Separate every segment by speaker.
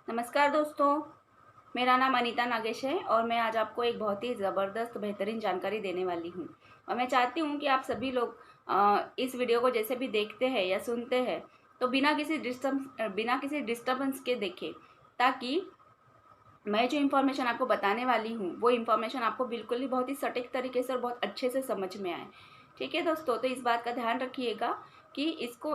Speaker 1: नमस्कार दोस्तों, मेरा नाम अनीता नागेश है और मैं आज आपको एक बहुत ही ज़बरदस्त बेहतरीन जानकारी देने वाली हूँ। और मैं चाहती हूँ कि आप सभी लोग इस वीडियो को जैसे भी देखते हैं या सुनते हैं तो बिना किसी डिस्टर्बेंस के देखें, ताकि मैं जो इन्फॉर्मेशन आपको बताने वाली हूँ वो इन्फॉर्मेशन आपको बिल्कुल ही बहुत ही सटीक तरीके से और बहुत अच्छे से समझ में आए। ठीक है दोस्तों, तो इस बात का ध्यान रखिएगा कि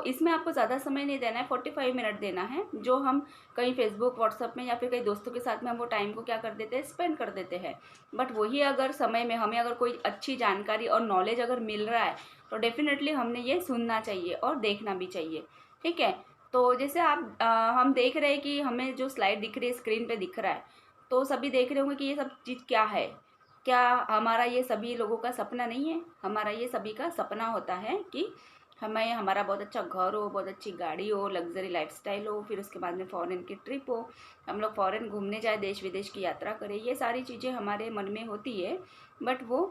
Speaker 1: इसमें आपको ज़्यादा समय नहीं देना है, 45 मिनट देना है। जो हम कहीं फेसबुक व्हाट्सअप में या फिर कई दोस्तों के साथ में हम वो टाइम को क्या कर देते हैं, स्पेंड कर देते हैं। बट वही अगर समय में हमें अगर कोई अच्छी जानकारी और नॉलेज अगर मिल रहा है तो डेफिनेटली हमने ये सुनना चाहिए और देखना भी चाहिए। ठीक है, तो जैसे हम देख रहे हैं कि हमें जो स्लाइड दिख रही है, स्क्रीन पे दिख रहा है, तो सभी देख रहे होंगे कि ये सब चीज़ क्या है। क्या हमारा ये सभी लोगों का सपना नहीं है? हमारा ये सभी का सपना होता है कि हमें हमारा बहुत अच्छा घर हो, बहुत अच्छी गाड़ी हो, लग्जरी लाइफस्टाइल हो, फिर उसके बाद में फॉरेन की ट्रिप हो, हम लोग फॉरेन घूमने जाए, देश विदेश की यात्रा करें। ये सारी चीज़ें हमारे मन में होती है, बट वो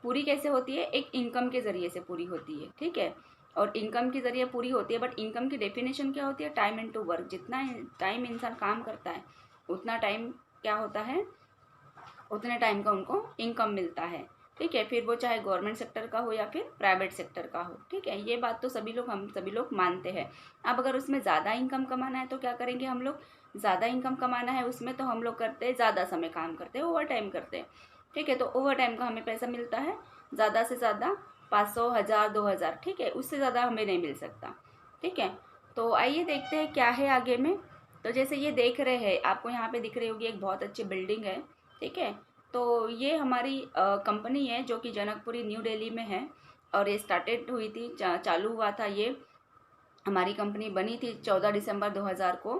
Speaker 1: पूरी कैसे होती है? एक इनकम के ज़रिए से पूरी होती है। ठीक है, और इनकम के ज़रिए पूरी होती है, बट इनकम की डेफिनेशन क्या होती है? Time into work. जितना टाइम इंसान काम करता है उतना टाइम क्या होता है, उतने टाइम का उनको इनकम मिलता है। ठीक है, फिर वो चाहे गवर्नमेंट सेक्टर का हो या फिर प्राइवेट सेक्टर का हो। ठीक है, ये बात तो हम सभी लोग मानते हैं। अब अगर उसमें ज़्यादा इनकम कमाना है तो क्या करेंगे हम लोग? ज़्यादा इनकम कमाना है उसमें तो हम लोग करते हैं, ज़्यादा समय काम करते हैं, ओवर टाइम करते हैं। ठीक है, तो ओवर टाइम का हमें पैसा मिलता है ज़्यादा से ज़्यादा 500, 1000, 2000। ठीक है, उससे ज़्यादा हमें नहीं मिल सकता। ठीक है, तो आइए देखते हैं क्या है आगे में। तो जैसे ये देख रहे हैं, आपको यहाँ पे दिख रही होगी एक बहुत अच्छी बिल्डिंग है। ठीक है, तो ये हमारी कंपनी है जो कि जनकपुरी न्यू दिल्ली में है, और ये स्टार्टेड हुई थी, चालू हुआ था। ये हमारी कंपनी बनी थी 14 दिसंबर 2000 को।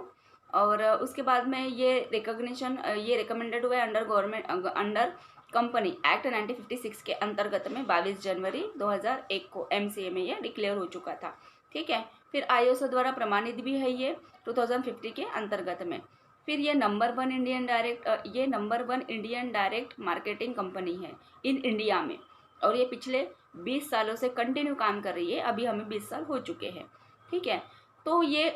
Speaker 1: और उसके बाद में ये रिकमेंडेड हुआ है अंडर कंपनी एक्ट 1956 के अंतर्गत में 22 जनवरी 2001 को एमसीए में ये डिक्लेयर हो चुका था। ठीक है, फिर आईएसओ द्वारा प्रमाणित भी है ये 2050 के अंतर्गत में। फिर ये number one Indian direct marketing company है इन इंडिया में, और ये पिछले 20 सालों से कंटिन्यू काम कर रही है। अभी हमें 20 साल हो चुके हैं। ठीक है, तो ये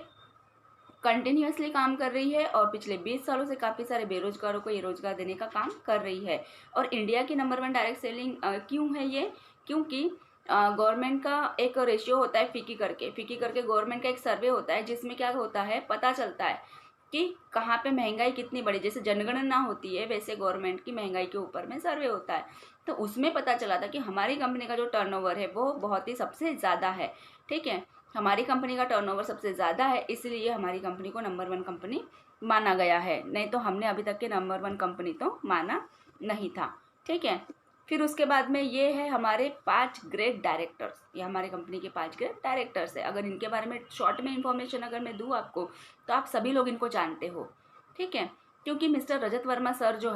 Speaker 1: कंटिन्यूअसली काम कर रही है और पिछले 20 सालों से काफ़ी सारे बेरोजगारों को ये रोजगार देने का काम कर रही है। और इंडिया की नंबर वन डायरेक्ट सेलिंग क्यों है ये? क्योंकि गवर्नमेंट का एक रेशियो होता है, फिकी करके गवर्नमेंट का एक सर्वे होता है, जिसमें क्या होता है, पता चलता है कि कहाँ पे महंगाई कितनी बड़ी। जैसे जनगणना होती है वैसे गवर्नमेंट की महंगाई के ऊपर में सर्वे होता है। तो उसमें पता चला था कि हमारी कंपनी का जो टर्नओवर है वो बहुत ही सबसे ज़्यादा है। ठीक है, हमारी कंपनी का टर्नओवर सबसे ज़्यादा है, इसलिए हमारी कंपनी को नंबर वन कंपनी माना गया है। नहीं तो हमने अभी तक के नंबर वन कंपनी तो माना नहीं था। ठीक है, फिर उसके बाद में ये है हमारे 5 ग्रेट डायरेक्टर्स। ये हमारी कंपनी के 5 ग्रेट डायरेक्टर्स है। अगर इनके बारे में शॉर्ट में इंफॉर्मेशन अगर मैं दूँ आपको, तो आप सभी लोग इनको जानते हो। ठीक है, क्योंकि मिस्टर रजत वर्मा सर जो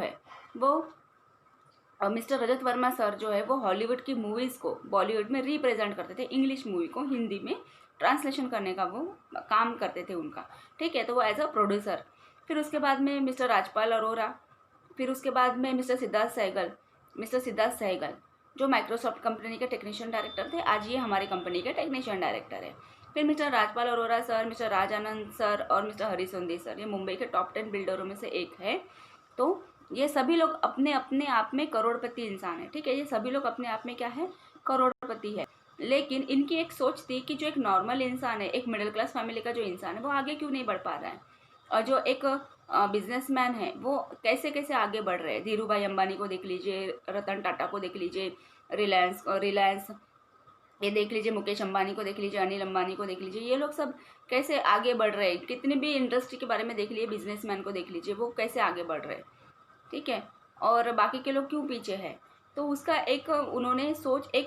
Speaker 1: है वो हॉलीवुड की मूवीज़ को बॉलीवुड में रिप्रेजेंट करते थे। इंग्लिश मूवी को हिंदी में ट्रांसलेशन करने का वो काम करते थे उनका। ठीक है, तो वो एज अ प्रोड्यूसर। फिर उसके बाद में मिस्टर राजपाल अरोरा। फिर उसके बाद में मिस्टर सिद्धार्थ सहगल जो माइक्रोसॉफ्ट कंपनी के टेक्नीशियन डायरेक्टर थे, आज ये हमारी कंपनी के टेक्नीशियन डायरेक्टर है। फिर mister Rajpal Arora sir, mister Raj Anand sir और मिस्टर हरीश सोंदी सर, ये मुंबई के टॉप 10 बिल्डरों में से एक है। तो ये सभी लोग अपने अपने आप में करोड़पति इंसान है। ठीक है, ये सभी लोग अपने आप में क्या है, करोड़पति है। लेकिन इनकी एक सोच थी कि जो एक नॉर्मल इंसान है, एक मिडिल क्लास फैमिली का जो इंसान है, वो आगे क्यों नहीं बढ़ पा रहा है, और जो एक बिजनेसमैन है वो कैसे कैसे आगे बढ़ रहे हैं। धीरू भाई अंबानी को देख लीजिए, रतन टाटा को देख लीजिए, रिलायंस ये देख लीजिए, मुकेश अंबानी को देख लीजिए, अनिल अंबानी को देख लीजिए, ये लोग सब कैसे आगे बढ़ रहे हैं। कितनी भी इंडस्ट्री के बारे में देख लीजिए, बिजनेसमैन को देख लीजिए, वो कैसे आगे बढ़ रहे हैं। ठीक है, और बाकी के लोग क्यों पीछे है। तो उसका एक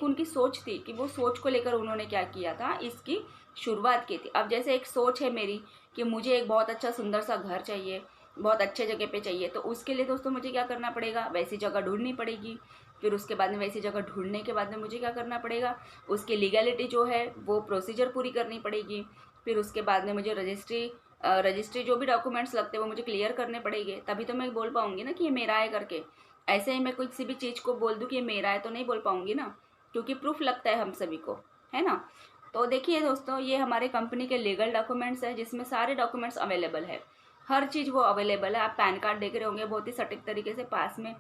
Speaker 1: उनकी सोच थी कि वो सोच को लेकर उन्होंने क्या किया था, इसकी शुरुआत की थी। अब जैसे एक सोच है मेरी कि मुझे एक बहुत अच्छा सुंदर सा घर चाहिए, बहुत अच्छे जगह पे चाहिए, तो उसके लिए दोस्तों मुझे क्या करना पड़ेगा, वैसी जगह ढूंढनी पड़ेगी। फिर उसके बाद में वैसी जगह ढूंढने के बाद में मुझे क्या करना पड़ेगा, उसकी लीगलिटी जो है वो प्रोसीजर पूरी करनी पड़ेगी। फिर उसके बाद में मुझे रजिस्ट्री जो भी डॉक्यूमेंट्स लगते हैं वो मुझे क्लियर करने पड़ेंगे, तभी तो मैं बोल पाऊंगी ना कि ये मेरा है करके। ऐसे ही मैं किसी भी चीज़ को बोल दूँ कि ये मेरा है तो नहीं बोल पाऊंगी ना, क्योंकि प्रूफ लगता है हम सभी को, है ना। तो देखिए दोस्तों, ये हमारे कंपनी के लीगल डॉक्यूमेंट्स है, जिसमें सारे डॉक्यूमेंट्स अवेलेबल है। हर चीज़ वो अवेलेबल है। आप पैन कार्ड देख रहे होंगे, बहुत ही सटीक तरीके से पास में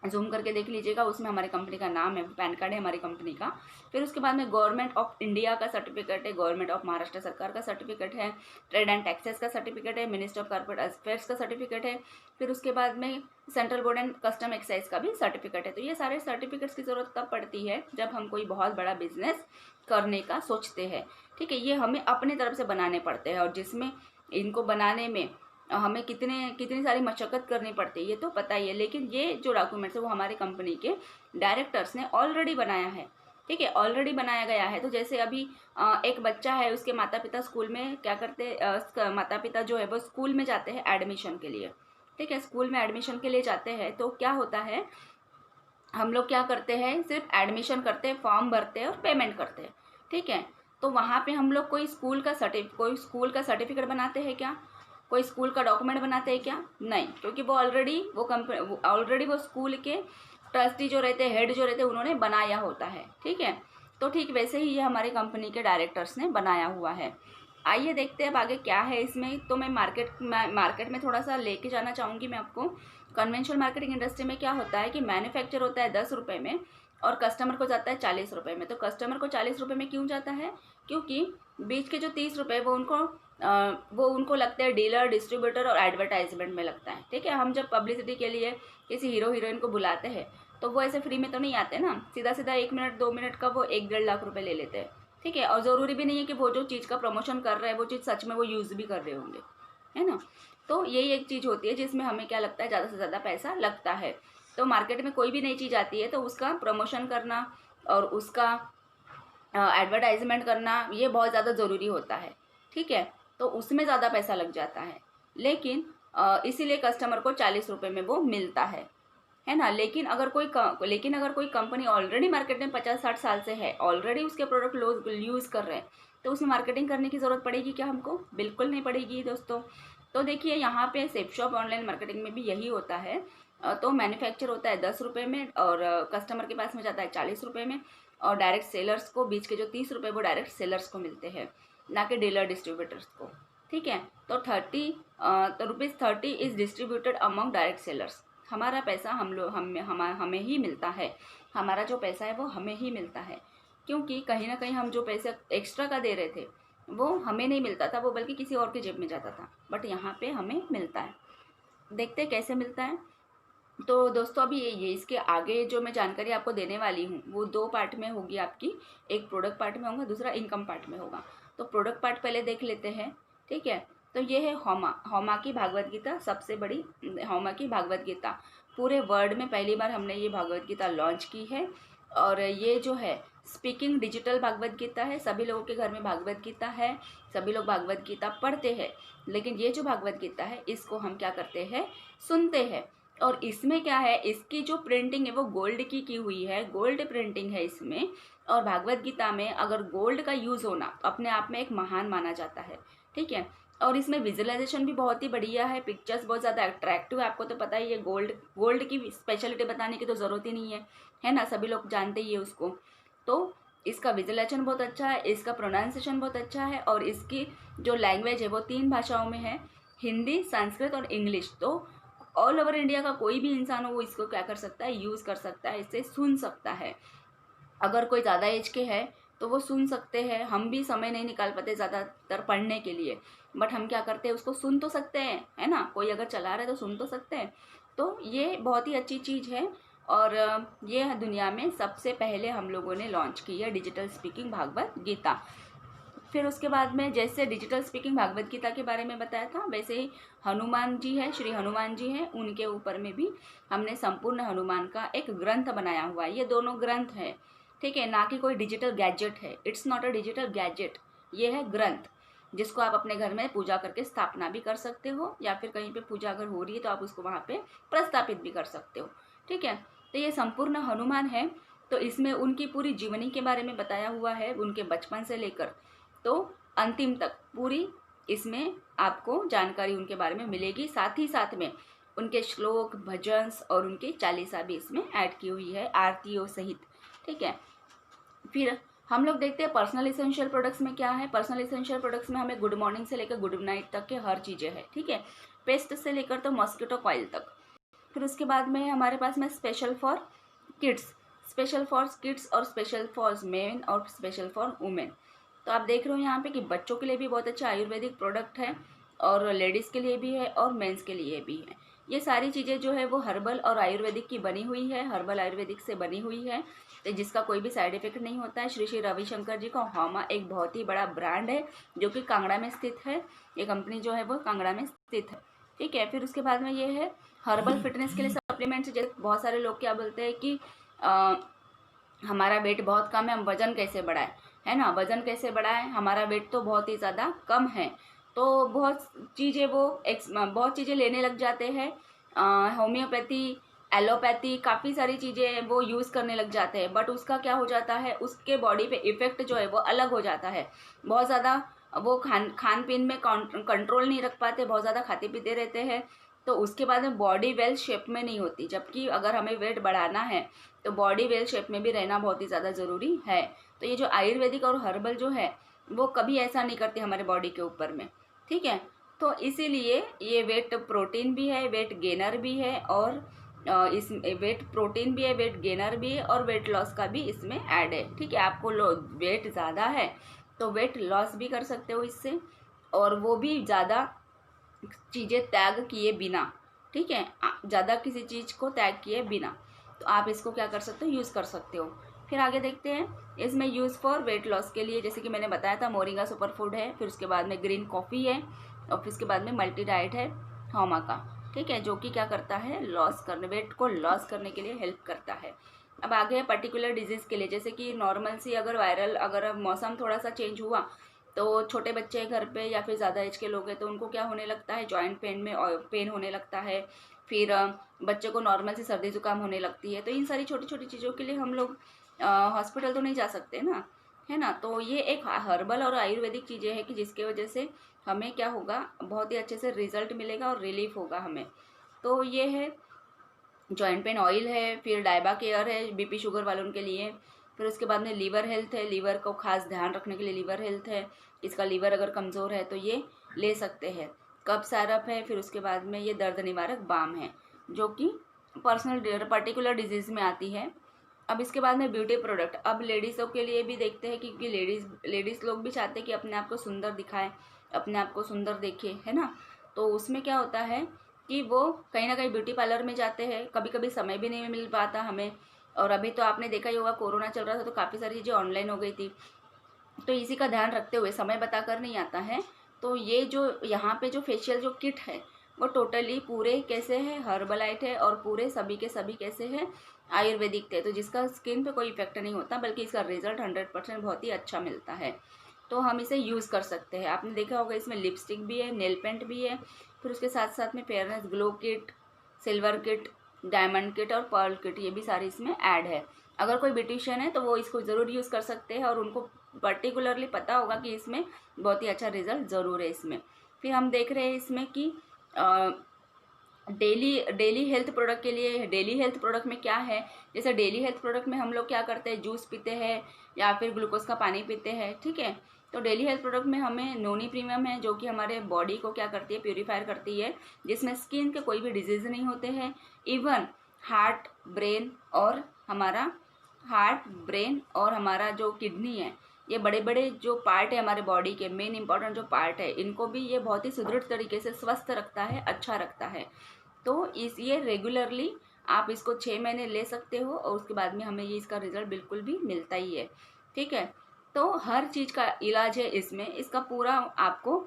Speaker 1: जूम करके देख लीजिएगा, उसमें हमारे कंपनी का नाम है, पैन कार्ड है हमारी कंपनी का। फिर उसके बाद में गवर्नमेंट ऑफ इंडिया का सर्टिफिकेट है, गवर्नमेंट ऑफ महाराष्ट्र सरकार का सर्टिफिकेट है, ट्रेड एंड टैक्सेस का सर्टिफिकेट है, मिनिस्ट्री ऑफ कॉर्पोरेट अफेयर्स का सर्टिफिकेट है। फिर उसके बाद में central board and custom excise का भी सर्टिफिकेट है। तो ये सारे सर्टिफिकेट्स की ज़रूरत तब पड़ती है जब हम कोई बहुत बड़ा बिजनेस करने का सोचते हैं। ठीक है, ये हमें अपने तरफ से बनाने पड़ते हैं, और जिसमें इनको बनाने में हमें कितनी सारी मशक्क़त करनी पड़ती है ये तो पता ही है। लेकिन ये जो डॉक्यूमेंट्स है वो हमारी कंपनी के डायरेक्टर्स ने ऑलरेडी बनाया है। ठीक है, ऑलरेडी बनाया गया है। तो जैसे अभी एक बच्चा है, उसके माता पिता स्कूल में क्या करते, माता पिता जो है वो स्कूल में जाते हैं एडमिशन के लिए। ठीक है, स्कूल में एडमिशन के लिए जाते हैं, तो क्या होता है, हम लोग क्या करते हैं, सिर्फ एडमिशन करते हैं, फॉर्म भरते हैं और पेमेंट करते हैं। ठीक है, तो वहाँ पे हम लोग कोई स्कूल का सर्टिफिकेट बनाते हैं क्या, कोई स्कूल का डॉक्यूमेंट बनाते हैं क्या? नहीं, क्योंकि वो ऑलरेडी वो स्कूल के ट्रस्टी जो रहते हैं, हेड जो रहते हैं, उन्होंने बनाया होता है। ठीक है, तो ठीक वैसे ही ये हमारी कंपनी के डायरेक्टर्स ने बनाया हुआ है। आइए देखते हैं अब आगे क्या है इसमें। तो मैं मार्केट में थोड़ा सा लेके जाना चाहूँगी मैं आपको। कन्वेंशनल मार्केटिंग इंडस्ट्री में क्या होता है कि मैन्युफैक्चर होता है 10 रुपये में और कस्टमर को जाता है 40 रुपये में। तो कस्टमर को 40 रुपये में क्यों जाता है, क्योंकि बीच के जो 30 रुपये वो उनको लगते हैं डीलर, डिस्ट्रीब्यूटर और एडवर्टाइजमेंट में लगता है। ठीक है, हम जब पब्लिसिटी के लिए किसी हीरो हीरोइन को बुलाते हैं तो वो ऐसे फ्री में तो नहीं आते ना, सीधा 1 मिनट 2 मिनट का वो 1-1.5 लाख रुपए ले लेते हैं। ठीक है, और ज़रूरी भी नहीं है कि वो जो चीज़ का प्रमोशन कर रहे हैं वो चीज़ सच में वो यूज़ भी कर रहे होंगे, है ना। तो यही एक चीज़ होती है जिसमें हमें क्या लगता है, ज़्यादा से ज़्यादा पैसा लगता है। तो मार्केट में कोई भी नई चीज़ आती है तो उसका प्रमोशन करना और उसका एडवर्टाइजमेंट करना ये बहुत ज़्यादा ज़रूरी होता है। ठीक है, तो उसमें ज़्यादा पैसा लग जाता है, लेकिन इसीलिए कस्टमर को 40 रुपये में वो मिलता है ना। लेकिन अगर कोई कंपनी ऑलरेडी मार्केट में 50-60 साल से है, ऑलरेडी उसके प्रोडक्ट लोग यूज़ कर रहे हैं, तो उसमें मार्केटिंग करने की ज़रूरत पड़ेगी क्या हमको? बिल्कुल नहीं पड़ेगी दोस्तों। तो देखिए यहाँ पे सेफ शॉप ऑनलाइन मार्केटिंग में भी यही होता है। तो मैन्युफैक्चर होता है 10 रुपये में और कस्टमर के पास में जाता है 40 रुपये में, और डायरेक्ट सेलर्स को बीच के जो 30 रुपये वो डायरेक्ट सेलर्स को मिलते हैं, ना कि डीलर डिस्ट्रीब्यूटर्स को। ठीक है, तो ₹30 is distributed among direct sellers. हमारा पैसा हमें ही मिलता है, हमारा जो पैसा है वो हमें ही मिलता है, क्योंकि कहीं ना कहीं हम जो पैसा एक्स्ट्रा का दे रहे थे वो हमें नहीं मिलता था, वो बल्कि किसी और के जेब में जाता था, बट यहाँ पे हमें मिलता है। देखते हैं कैसे मिलता है। तो दोस्तों अभी ये इसके आगे जो मैं जानकारी आपको देने वाली हूँ वो 2 पार्ट में होगी आपकी, एक प्रोडक्ट पार्ट में होगा, दूसरा इनकम पार्ट में होगा। तो प्रोडक्ट पार्ट पहले देख लेते हैं। ठीक है, तो ये है हौमा की भागवत गीता, सबसे बड़ी हौमा की भागवत गीता। पूरे वर्ल्ड में पहली बार हमने ये भागवत गीता लॉन्च की है, और ये जो है स्पीकिंग डिजिटल भागवत गीता है। सभी लोगों के घर में भागवत गीता है, सभी लोग भागवत गीता पढ़ते हैं, लेकिन ये जो भागवत गीता है इसको हम क्या करते हैं, सुनते हैं। और इसमें क्या है, इसकी जो प्रिंटिंग है वो गोल्ड की हुई है, गोल्ड प्रिंटिंग है इसमें। और भागवत गीता में अगर गोल्ड का यूज़ होना तो अपने आप में एक महान माना जाता है। ठीक है, और इसमें विजुअलाइजेशन भी बहुत ही बढ़िया है, पिक्चर्स बहुत ज़्यादा अट्रैक्टिव है। आपको तो पता ही है, गोल्ड की स्पेशलिटी बताने की तो ज़रूरत ही नहीं है ना, सभी लोग जानते ही है उसको। तो इसका विजुअलाइजेशन बहुत अच्छा है, इसका प्रोनाउंसिएशन बहुत अच्छा है, और इसकी जो लैंग्वेज है वो 3 भाषाओं में है, हिंदी, संस्कृत और इंग्लिश। तो ऑल ओवर इंडिया का कोई भी इंसान हो वो इसको क्या कर सकता है, यूज़ कर सकता है, इससे सुन सकता है। अगर कोई ज़्यादा एज के है तो वो सुन सकते हैं। हम भी समय नहीं निकाल पाते ज़्यादातर पढ़ने के लिए, बट हम क्या करते हैं, उसको सुन तो सकते हैं, है ना। कोई अगर चला रहा है तो सुन तो सकते हैं। तो ये बहुत ही अच्छी चीज़ है, और ये दुनिया में सबसे पहले हम लोगों ने लॉन्च की है डिजिटल स्पीकिंग भागवत गीता। फिर उसके बाद में जैसे डिजिटल स्पीकिंग भागवत गीता के बारे में बताया था, वैसे ही हनुमान जी हैं, श्री हनुमान जी हैं, उनके ऊपर में भी हमने संपूर्ण हनुमान का एक ग्रंथ बनाया हुआ है। ये दोनों ग्रंथ हैं, ठीक है, ना कि कोई डिजिटल गैजेट है। It's not a digital gadget, ये है ग्रंथ, जिसको आप अपने घर में पूजा करके स्थापना भी कर सकते हो, या फिर कहीं पे पूजा अगर हो रही है तो आप उसको वहाँ पे प्रस्थापित भी कर सकते हो। ठीक है, तो ये संपूर्ण हनुमान है। तो इसमें उनकी पूरी जीवनी के बारे में बताया हुआ है, उनके बचपन से लेकर तो अंतिम तक पूरी इसमें आपको जानकारी उनके बारे में मिलेगी। साथ ही साथ में उनके श्लोक, भजन और उनकी चालीसा भी इसमें ऐड की हुई है, आरतियों सहित। ठीक है, फिर हम लोग देखते हैं पर्सनल इसेंशियल प्रोडक्ट्स में क्या है। पर्सनल इसेंशियल प्रोडक्ट्स में हमें गुड मॉर्निंग से लेकर गुड नाइट तक के हर चीज़ें हैं, ठीक है, पेस्ट से लेकर तो मॉस्किटो कॉइल तक। फिर उसके बाद में हमारे पास में special for kids, special for kids और स्पेशल फॉर मेन और स्पेशल फॉर वुमेन। तो आप देख रहे हो यहाँ पे कि बच्चों के लिए भी बहुत अच्छा आयुर्वेदिक प्रोडक्ट है और लेडीज़ के लिए भी है और मेंस के लिए भी है। ये सारी चीज़ें जो है वो हर्बल और आयुर्वेदिक की बनी हुई है, हर्बल आयुर्वेदिक से बनी हुई है, तो जिसका कोई भी साइड इफेक्ट नहीं होता है। श्री श्री रविशंकर जी का हौमा एक बहुत ही बड़ा ब्रांड है जो कि कांगड़ा में स्थित है। ये कंपनी जो है वो कांगड़ा में स्थित है, ठीक है। फिर उसके बाद में ये है हर्बल फिटनेस के लिए सप्लीमेंट्स। जैसे बहुत सारे लोग क्या बोलते हैं कि हमारा वेट बहुत कम है, हम वजन कैसे बढ़ाएं, है ना, वजन कैसे बढ़ाएं, हमारा वेट तो बहुत ही ज़्यादा कम है। तो बहुत चीज़ें लेने लग जाते हैं, होम्योपैथी, एलोपैथी, काफ़ी सारी चीज़ें वो यूज़ करने लग जाते हैं। बट उसका क्या हो जाता है, उसके बॉडी पे इफ़ेक्ट जो है वो अलग हो जाता है। बहुत ज़्यादा वो खान पीन में कंट्रोल नहीं रख पाते, बहुत ज़्यादा खाते पीते रहते हैं, तो उसके बाद में बॉडी वेल शेप में नहीं होती। जबकि अगर हमें वेट बढ़ाना है तो बॉडी वेल शेप में भी रहना बहुत ही ज़्यादा ज़रूरी है। तो ये जो आयुर्वेदिक और हर्बल जो है वो कभी ऐसा नहीं करती हमारे बॉडी के ऊपर में, ठीक है। तो इसीलिए ये वेट प्रोटीन भी है, वेट गेनर भी है, और इस वेट प्रोटीन भी है, वेट गेनर भी है, और वेट लॉस का भी इसमें ऐड है, ठीक है। आपको वेट ज़्यादा है तो वेट लॉस भी कर सकते हो इससे, और वो भी ज़्यादा चीज़ें त्याग किए बिना, ठीक है, ज़्यादा किसी चीज़ को त्याग किए बिना। तो आप इसको क्या कर सकते हो, यूज़ कर सकते हो। फिर आगे देखते हैं इसमें यूज़ फॉर वेट लॉस के लिए, जैसे कि मैंने बताया था मोरिंगा सुपर फूड है, फिर उसके बाद में ग्रीन कॉफ़ी है, और फिर उसके बाद में मल्टी डाइट है हौमा का, ठीक है, जो कि क्या करता है, वेट को लॉस करने के लिए हेल्प करता है। अब आगे है पर्टिकुलर डिजीज़ के लिए, जैसे कि नॉर्मल सी अगर मौसम थोड़ा सा चेंज हुआ तो छोटे बच्चे घर पे या फिर ज़्यादा एज के लोग हैं तो उनको क्या होने लगता है, जॉइंट पेन होने लगता है। फिर बच्चे को नॉर्मल सी सर्दी जुकाम होने लगती है। तो इन सारी छोटी छोटी चीज़ों के लिए हम लोग हॉस्पिटल तो नहीं जा सकते ना, है ना। तो ये एक हर्बल और आयुर्वेदिक चीज़ें हैं कि जिसके वजह से हमें क्या होगा, बहुत ही अच्छे से रिजल्ट मिलेगा और रिलीफ होगा हमें। तो ये है जॉइंट पेन ऑयल है, फिर डायबा केयर है बीपी शुगर वालों के लिए, फिर उसके बाद में लीवर हेल्थ है, लीवर को खास ध्यान रखने के लिए लीवर हेल्थ है, इसका लीवर अगर कमज़ोर है तो ये ले सकते हैं। कफ सैरप है, फिर उसके बाद में ये दर्द निवारक बाम है जो कि पर्टिकुलर डिजीज़ में आती है। अब इसके बाद में ब्यूटी प्रोडक्ट, अब लेडीज़ों के लिए भी देखते हैं क्योंकि लेडीज़ लोग भी चाहते हैं कि अपने आप को सुंदर दिखाएं, अपने आप को सुंदर देखें, है ना। तो उसमें क्या होता है कि वो कहीं ना कहीं ब्यूटी पार्लर में जाते हैं, कभी कभी समय भी नहीं मिल पाता हमें। और अभी तो आपने देखा ही होगा कोरोना चल रहा था तो काफ़ी सारी चीज़ें ऑनलाइन हो गई थी, तो इसी का ध्यान रखते हुए समय बताकर नहीं आता है। तो ये जो यहाँ पे जो फेशियल जो किट है वो टोटली पूरे कैसे है, हर्बलाइट है, और पूरे सभी के सभी कैसे है, आयुर्वेदिक थे, तो जिसका स्किन पे कोई इफेक्ट नहीं होता बल्कि इसका रिजल्ट 100% बहुत ही अच्छा मिलता है। तो हम इसे यूज़ कर सकते हैं। आपने देखा होगा इसमें लिपस्टिक भी है, नेल पेंट भी है, फिर उसके साथ साथ में fairness glow kit, silver kit, diamond kit और पर्ल किट, ये भी सारी इसमें ऐड है। अगर कोई ब्यूटिशियन है तो वो इसको ज़रूर यूज़ कर सकते हैं और उनको पर्टिकुलरली पता होगा कि इसमें बहुत ही अच्छा रिजल्ट ज़रूर है इसमें। फिर हम देख रहे हैं इसमें कि डेली हेल्थ प्रोडक्ट के लिए, डेली हेल्थ प्रोडक्ट में क्या है, जैसे डेली हेल्थ प्रोडक्ट में हम लोग क्या करते हैं, जूस पीते हैं या फिर ग्लूकोज का पानी पीते हैं, ठीक है। तो डेली हेल्थ प्रोडक्ट में हमें नोनी प्रीमियम है जो कि हमारे बॉडी को क्या करती है, प्यूरीफायर करती है, जिसमें स्किन के कोई भी डिजीज़ नहीं होते हैं। इवन हार्ट ब्रेन और हमारा जो किडनी है, ये बड़े बड़े जो पार्ट है हमारे बॉडी के, मेन इंपॉर्टेंट जो पार्ट है, इनको भी ये बहुत ही सुदृढ़ तरीके से स्वस्थ रखता है, अच्छा रखता है। तो ये रेगुलरली आप इसको 6 महीने ले सकते हो और उसके बाद में हमें ये इसका रिजल्ट बिल्कुल भी मिलता ही है, ठीक है। तो हर चीज़ का इलाज है इसमें, इसका पूरा आपको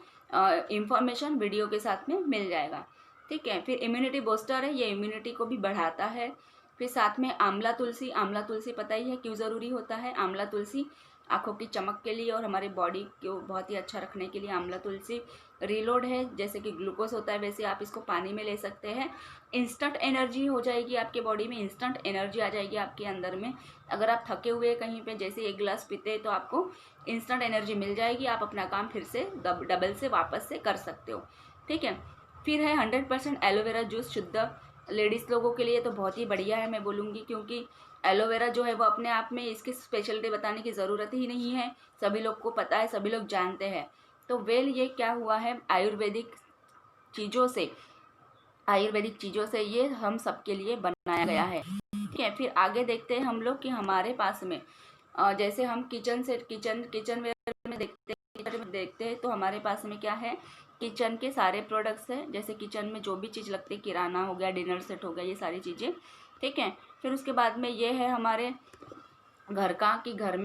Speaker 1: इंफॉर्मेशन वीडियो के साथ में मिल जाएगा, ठीक है। फिर इम्यूनिटी बूस्टर है, ये इम्यूनिटी को भी बढ़ाता है। फिर साथ में आंवला तुलसी पता ही है क्यों ज़रूरी होता है। आंवला तुलसी आँखों की चमक के लिए और हमारे बॉडी को बहुत ही अच्छा रखने के लिए आंवला तुलसी रीलोड है, जैसे कि ग्लूकोज होता है वैसे आप इसको पानी में ले सकते हैं। इंस्टेंट एनर्जी हो जाएगी आपके बॉडी में, इंस्टेंट एनर्जी आ जाएगी आपके अंदर में। अगर आप थके हुए कहीं पे जैसे 1 गिलास पीते हैं तो आपको इंस्टेंट एनर्जी मिल जाएगी, आप अपना काम फिर से डबल से वापस से कर सकते हो, ठीक है। फिर है 100% एलोवेरा जूस, शुद्ध लेडीज़ लोगों के लिए तो बहुत ही बढ़िया है मैं बोलूँगी, क्योंकि एलोवेरा जो है वो अपने आप में इसकी स्पेशलिटी बताने की ज़रूरत ही नहीं है, सभी लोग को पता है, सभी लोग जानते हैं। तो वेल ये क्या हुआ है, आयुर्वेदिक चीज़ों से ये हम सबके लिए बनाया गया है। ठीक है, फिर आगे देखते हैं हम लोग कि हमारे पास में जैसे हम किचन वेयर में देखते हैं तो हमारे पास में क्या है, किचन के सारे प्रोडक्ट्स हैं। जैसे किचन में जो भी चीज़ लगती है, किराना हो गया, डिनर सेट हो गया, ये सारी चीज़ें। ठीक है, फिर उसके बाद में ये है हमारे घर का, कि घर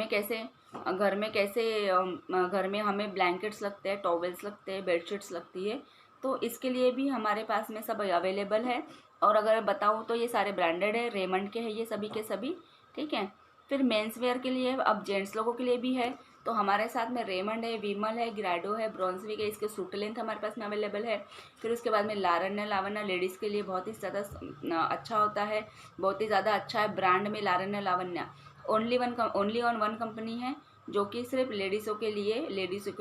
Speaker 1: में हमें ब्लैंकेट्स लगते हैं, टॉवेल्स लगते हैं, बेडशीट्स लगती है। तो इसके लिए भी हमारे पास में सब अवेलेबल है। और अगर बताऊँ तो ये सारे ब्रांडेड है, रेमंड के हैं ये सभी के सभी। ठीक है, फिर मेंस वेयर के लिए, अब जेंट्स लोगों के लिए भी है, तो हमारे साथ में रेमंड है, विमल है, ग्राडो है, ब्रॉन्सविक है, इसके सूट लेंथ हमारे पास में अवेलेबल है। फिर उसके बाद में लावण्य लेडीज़ के लिए बहुत ही ज़्यादा अच्छा होता है, बहुत ही ज़्यादा अच्छा है ब्रांड में लावण्य। ओनली ऑन वन कंपनी है जो कि सिर्फ लेडीज़ों के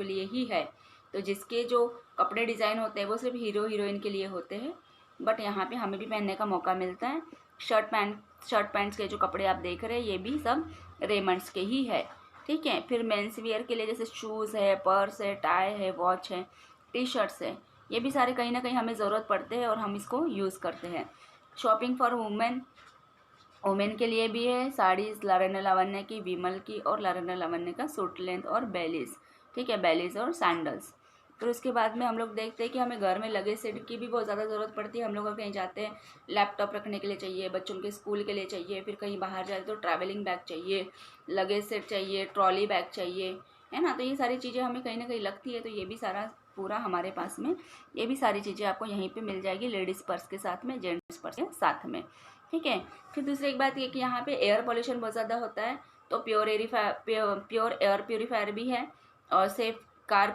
Speaker 1: लिए ही है। तो जिसके जो कपड़े डिज़ाइन होते हैं वो सिर्फ हीरो हीरोइन के लिए होते हैं, बट यहाँ पे हमें भी पहनने का मौका मिलता है। शर्ट पैंट्स के जो कपड़े आप देख रहे हैं ये भी सब रेमंड्स के ही है। ठीक है, फिर मेंस वियर के लिए जैसे शूज़ है, पर्स है, टाई है, वॉच है, टी शर्ट्स है, ये भी सारे कहीं ना कहीं हमें ज़रूरत पड़ते हैं और हम इसको यूज़ करते हैं। शॉपिंग फॉर वुमेन के लिए भी है, साड़ीज़ लावण्य की, विमल की और लावण्य का सूट लेंथ और बेलीज। ठीक है, बेलीज और सैंडल्स। फिर उसके बाद में हम लोग देखते हैं कि हमें घर में लगेज सेट की भी बहुत ज़्यादा ज़रूरत पड़ती है। हम लोग अगर कहीं जाते हैं, लैपटॉप रखने के लिए चाहिए, बच्चों के स्कूल के लिए चाहिए, फिर कहीं बाहर जाए तो ट्रैवलिंग बैग चाहिए, लगेज सेट चाहिए, ट्रॉली बैग चाहिए, है ना। तो ये सारी चीज़ें हमें कहीं ना कहीं लगती है, तो ये भी सारा पूरा हमारे पास में, ये भी सारी चीज़ें आपको यहीं पे मिल जाएगी, लेडीज़ पर्स के साथ में, जेंट्स पर्स के साथ में। ठीक है, फिर दूसरी एक बात ये कि यहाँ पे एयर पॉल्यूशन बहुत ज़्यादा होता है, तो प्योर एयर प्योरीफायर भी है, और सेफ कार एयर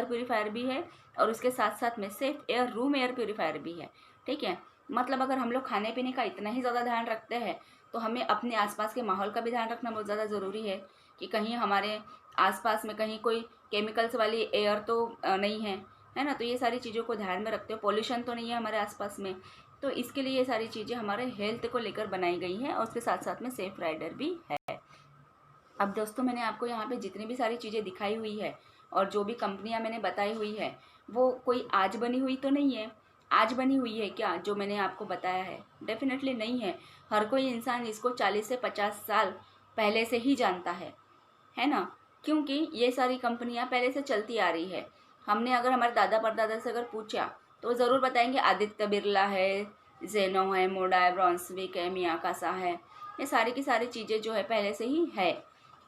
Speaker 1: प्योरीफायर भी है, और उसके साथ साथ में सेफ रूम एयर प्योरीफायर भी है। ठीक है, मतलब अगर हम लोग खाने पीने का इतना ही ज़्यादा ध्यान रखते हैं तो हमें अपने आसपास के माहौल का भी ध्यान रखना बहुत ज़्यादा ज़रूरी है, कि कहीं हमारे आसपास में कहीं कोई केमिकल्स वाली एयर तो नहीं है ना। तो ये सारी चीज़ों को ध्यान में रखते हो, पॉल्यूशन तो नहीं है हमारे आसपास में। तो इसके लिए ये सारी चीज़ें हमारे हेल्थ को लेकर बनाई गई हैं, और उसके साथ साथ में सेफ राइडर भी है। अब दोस्तों, मैंने आपको यहाँ पे जितनी भी सारी चीज़ें दिखाई हुई है और जो भी कंपनियाँ मैंने बताई हुई है, वो कोई आज बनी हुई तो नहीं है। आज बनी हुई है क्या जो मैंने आपको बताया है? डेफिनेटली नहीं है। हर कोई इंसान इसको 40 से 50 साल पहले से ही जानता है ना, क्योंकि ये सारी कंपनियां पहले से चलती आ रही है। हमने अगर हमारे दादा परदादा से अगर पूछा तो वो ज़रूर बताएंगे आदित्य बिरला है, जेनो है, मोडा है, ब्रॉन्सविक है, मियाकासा है, ये सारी की सारी चीज़ें जो है पहले से ही है।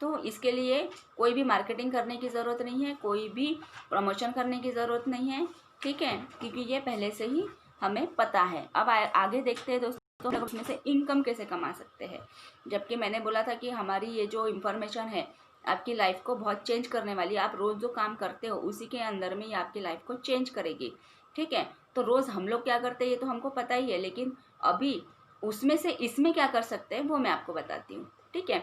Speaker 1: तो इसके लिए कोई भी मार्केटिंग करने की ज़रूरत नहीं है, कोई भी प्रमोशन करने की ज़रूरत नहीं है। ठीक है, क्योंकि ये पहले से ही हमें पता है। अब आगे देखते हैं दोस्तों, हम उसमें से इनकम कैसे कमा सकते हैं। जबकि मैंने बोला था कि हमारी ये जो इन्फॉर्मेशन है आपकी लाइफ को बहुत चेंज करने वाली है। आप रोज़ जो काम करते हो उसी के अंदर में ये आपकी लाइफ को चेंज करेगी। ठीक है, तो रोज़ हम लोग क्या करते हैं ये तो हमको पता ही है, लेकिन अभी उसमें से इसमें क्या कर सकते हैं वो मैं आपको बताती हूँ। ठीक है,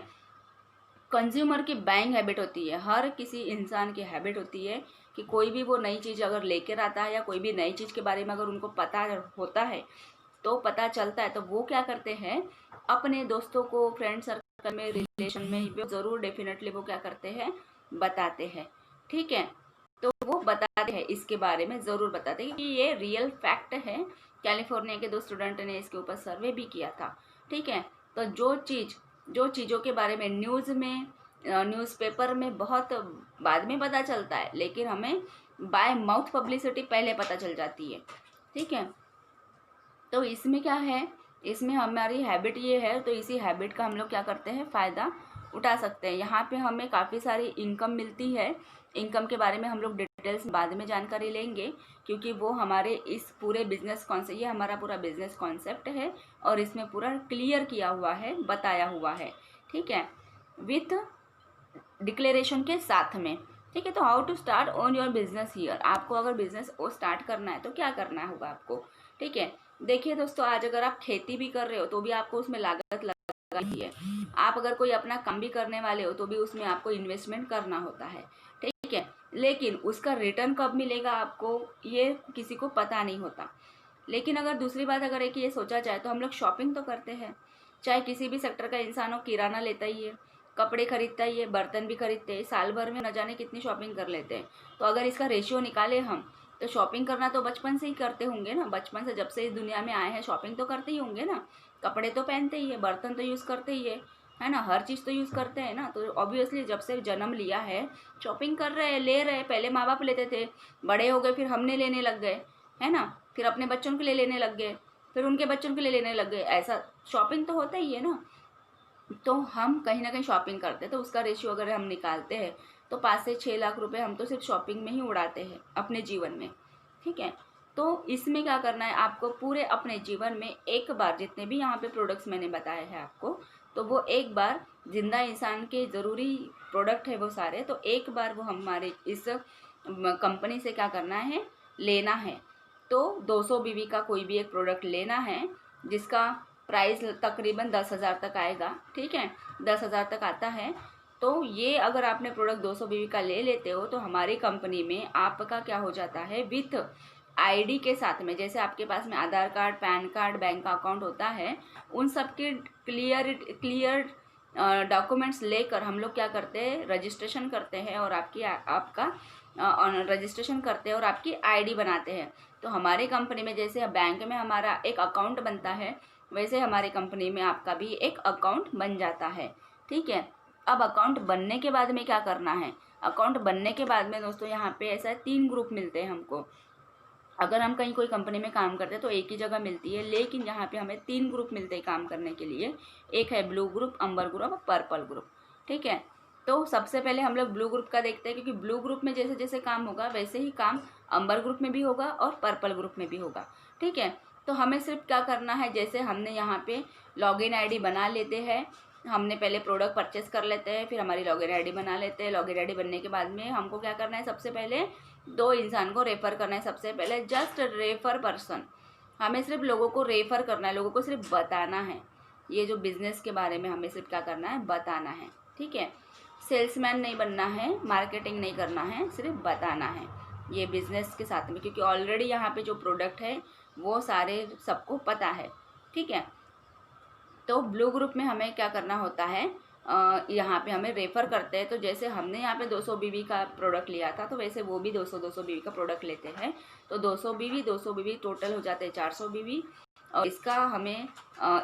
Speaker 1: कंज्यूमर की बाइंग हैबिट होती है, हर किसी इंसान की हैबिट होती है कि कोई भी वो नई चीज़ अगर लेकर आता है या कोई भी नई चीज़ के बारे में अगर उनको पता होता है, तो पता चलता है, तो वो क्या करते हैं, अपने दोस्तों को, फ्रेंड सर्कल में, रिलेशन में ज़रूर डेफिनेटली वो क्या करते हैं, बताते हैं। ठीक है, तो वो बताते हैं, इसके बारे में ज़रूर बताते हैं कि ये रियल फैक्ट है। कैलिफोर्निया के 2 स्टूडेंट ने इसके ऊपर सर्वे भी किया था। ठीक है, तो जो चीज़ों के बारे में न्यूज़पेपर में बहुत बाद में पता चलता है, लेकिन हमें बाय माउथ पब्लिसिटी पहले पता चल जाती है। ठीक है, तो इसमें क्या है, इसमें हमारी हैबिट ये है, तो इसी हैबिट का हम लोग क्या करते हैं, फ़ायदा उठा सकते हैं। यहाँ पे हमें काफ़ी सारी इनकम मिलती है। इनकम के बारे में हम लोग डिटेल्स बाद में जानकारी लेंगे, क्योंकि वो हमारे इस पूरे बिजनेस कॉन्सेप्ट, ये हमारा पूरा बिजनेस कॉन्सेप्ट है और इसमें पूरा क्लियर किया हुआ है, बताया हुआ है। ठीक है, विथ डिक्लेरेशन के साथ में। ठीक है, तो how to start on your business here. आपको अगर बिजनेस वो स्टार्ट करना है तो क्या करना होगा आपको। ठीक है, देखिए दोस्तों, आज अगर आप खेती भी कर रहे हो तो भी आपको उसमें लागत लगती है। आप अगर कोई अपना काम भी करने वाले हो तो भी उसमें आपको इन्वेस्टमेंट करना होता है। ठीक है, लेकिन उसका रिटर्न कब मिलेगा आपको ये किसी को पता नहीं होता। लेकिन अगर दूसरी बात अगर एक ये सोचा जाए तो हम लोग शॉपिंग तो करते हैं, चाहे किसी भी सेक्टर का इंसान हो, किराना लेता ही है, कपड़े खरीदता ही है, बर्तन भी खरीदते हैं, साल भर में न जाने कितनी शॉपिंग कर लेते हैं। तो अगर इसका रेशियो निकाले हम, तो शॉपिंग करना तो बचपन से ही करते होंगे ना, बचपन से जब से इस दुनिया में आए हैं शॉपिंग तो करते ही होंगे ना, कपड़े तो पहनते ही है, बर्तन तो यूज़ करते ही है ना, हर चीज़ तो यूज़ करते हैं ना। तो ऑब्वियसली जब से जन्म लिया है शॉपिंग कर रहे हैं, ले रहे हैं। पहले माँ बाप लेते थे, बड़े हो गए, फिर हमने लेने लग गए, है ना, फिर अपने बच्चों के लिए लेने लग गए, फिर उनके बच्चों के लिए लेने लग गए। ऐसा शॉपिंग तो होता ही है ना। तो हम कहीं ना कहीं शॉपिंग करते हैं, तो उसका रेशियो अगर हम निकालते हैं तो 5 से 6 लाख रुपए हम तो सिर्फ शॉपिंग में ही उड़ाते हैं अपने जीवन में। ठीक है, तो इसमें क्या करना है आपको, पूरे अपने जीवन में एक बार, जितने भी यहाँ पे प्रोडक्ट्स मैंने बताए हैं आपको, तो वो एक बार, जिंदा इंसान के ज़रूरी प्रोडक्ट है वो सारे, तो एक बार वो हमारे इस कंपनी से क्या करना है, लेना है। तो 200 बीवी का कोई भी एक प्रोडक्ट लेना है जिसका प्राइस तकरीबन 10,000 तक आएगा। ठीक है, 10,000 तक आता है। तो ये अगर आपने प्रोडक्ट 200 बीवी का ले लेते हो तो हमारी कंपनी में आपका क्या हो जाता है, विथ आईडी के साथ में, जैसे आपके पास में आधार कार्ड, पैन कार्ड, बैंक का अकाउंट होता है, उन सब के क्लियर डॉक्यूमेंट्स लेकर हम लोग क्या करते हैं, रजिस्ट्रेशन करते हैं और आपका रजिस्ट्रेशन करते हैं और आपकी आईडी बनाते हैं। तो हमारी कंपनी में जैसे बैंक में हमारा एक अकाउंट बनता है, वैसे हमारी कंपनी में आपका भी एक अकाउंट बन जाता है। ठीक है, अब अकाउंट बनने के बाद में क्या करना है, अकाउंट बनने के बाद में दोस्तों यहाँ पे ऐसा 3 ग्रुप मिलते हैं हमको। अगर हम कहीं कोई कंपनी में काम करते हैं तो एक ही जगह मिलती है, लेकिन यहाँ पे हमें 3 ग्रुप मिलते हैं काम करने के लिए। एक है ब्लू ग्रुप, अम्बर ग्रुप और पर्पल ग्रुप। ठीक है, तो सबसे पहले हम लोग ब्लू ग्रुप का देखते हैं, क्योंकि ब्लू ग्रुप में जैसे जैसे काम होगा वैसे ही काम अम्बर ग्रुप में भी होगा और पर्पल ग्रुप में भी होगा। ठीक है, तो हमें सिर्फ क्या करना है, जैसे हमने यहाँ पे लॉगिन आईडी बना लेते हैं, हमने पहले प्रोडक्ट परचेस कर लेते हैं, फिर हमारी लॉगिन आईडी बना लेते हैं। लॉगिन आईडी बनने के बाद में हमको क्या करना है, सबसे पहले 2 इंसान को रेफ़र करना है। सबसे पहले जस्ट रेफ़र पर्सन, हमें सिर्फ लोगों को रेफ़र करना है, लोगों को सिर्फ बताना है ये जो बिज़नेस के बारे में, हमें सिर्फ क्या करना है, बताना है। ठीक है, सेल्समैन नहीं बनना है, मार्केटिंग नहीं करना है, सिर्फ बताना है ये बिज़नेस के साथ में, क्योंकि ऑलरेडी यहाँ पे जो प्रोडक्ट है वो सारे सबको पता है। ठीक है, तो ब्लू ग्रुप में हमें क्या करना होता है, यहाँ पे हमें रेफ़र करते हैं। तो जैसे हमने यहाँ पे 200 बीवी का प्रोडक्ट लिया था, तो वैसे वो भी 200 बीवी का प्रोडक्ट लेते हैं। तो 200 बीवी टोटल हो जाते हैं 400 बीवी, और इसका हमें